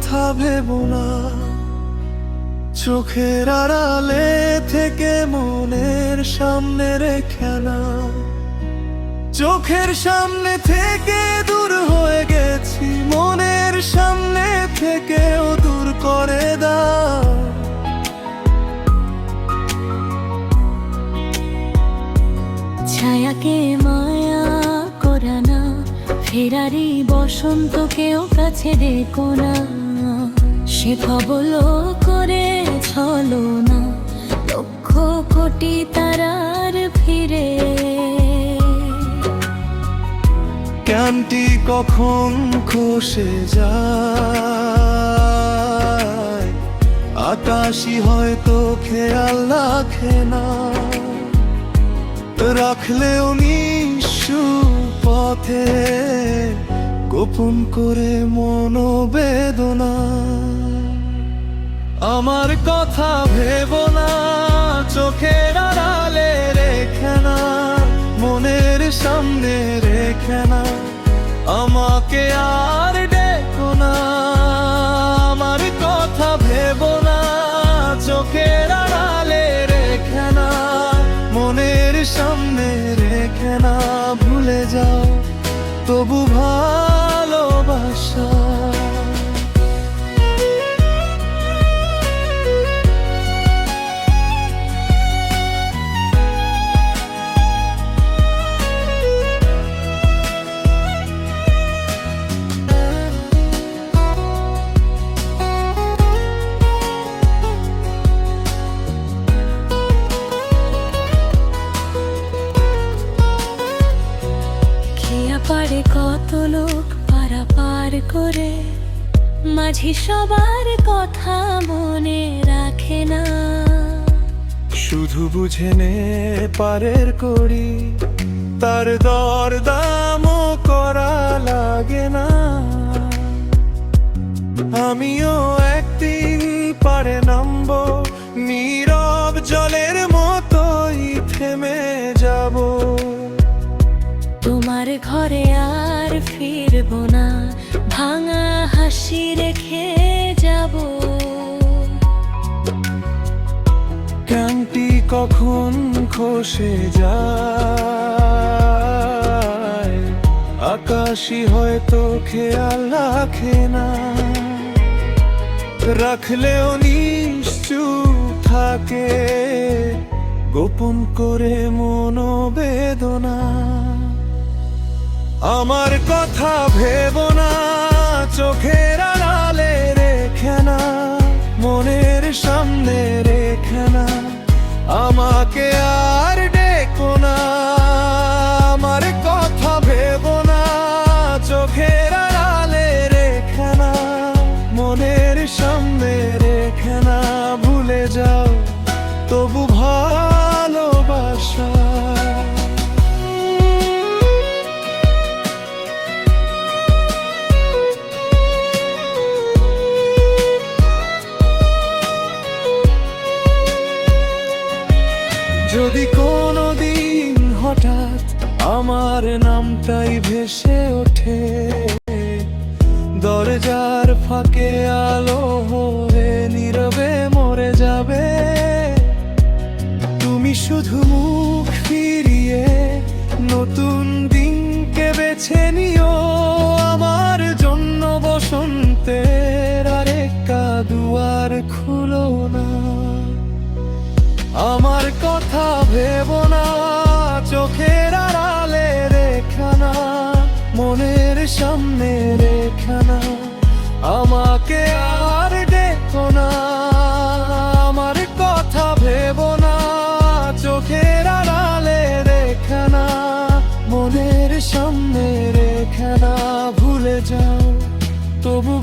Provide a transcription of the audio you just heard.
কথা ভেবো না, চোখের আড়ালে থেকে মনের সামনে রেখে না। চোখের সামনে থেকে দূর হয়ে গেছি, মনের সামনে থেকেও দূর করে দাও। ছায়াকে মায়া করা না, ফেরারি বসন্তকেও কাছে ডেকো না। সে খবল করে ছলো না, লক্ষ কোটি তারার ফিরে। ক্যানটি কখন খসে যায়, আকাশই হয়তো খেয়াল রাখে না। রাখলেও নিঃসুপ পথে গোপন করে মনোবেদনা। আমার কথা ভেবো না, চোখের আড়ালে রেখে না, মনের সামনে রেখে না। আমাকে আর ডেকো না, আমার কথা ভেবো না, চোখের আড়ালে রেখে না, মনের সামনে রেখে না। ভুলে যাও তবু ভালোবাসা। পারে কত লোক পারাপার করে, মাঝি সবার কথা মনে রাখে না। শুধু বুঝে নে পারের করি, তার দর দামও করা লাগে না। আমিও একদিন পারে নামবো, নীরব জলের মতোই থেমে যাব। তোমার ঘরে আর ফিরবো না, ভাঙা হাসি রেখে যাব। ক্যানটি কখন খসে যায়, আকাশই হয়তো খেয়াল রাখে না। রাখলেও নিশ্চুপ থাকে গোপন করে মনোবেদনা। আমার কথা ভেবো না, চোখের আড়ালে রেখে না, মনের সামনে রেখে না। আমাকে আর ডেকো না, আমার কথা ভেবো না, চোখের আড়ালে রেখে না, মনের সামনে রেখে না। ভুলে যাও তবু ভালোবাসা। যদি কোনোদিন হঠাৎ আমার নামটাই ভেসে ওঠে, দরজার ফাঁকে আলো হয়ে নীরবে মরে যাবে। তুমি শুধু মুখ ফিরিয়ে নতুন দিনকে বেছে নিও, আমার জন্য বসন্তের আরেকটা দুয়ার খুলো না। আমার কথা ভেবো না, চোখের আড়ালে রেখে না, মনের সামনে রেখে না। আমাকে আর ডেকো না, আমার কথা ভেবো না, চোখের আড়ালে রেখে না, মনের সামনে রেখে না। ভুলে যাও তবু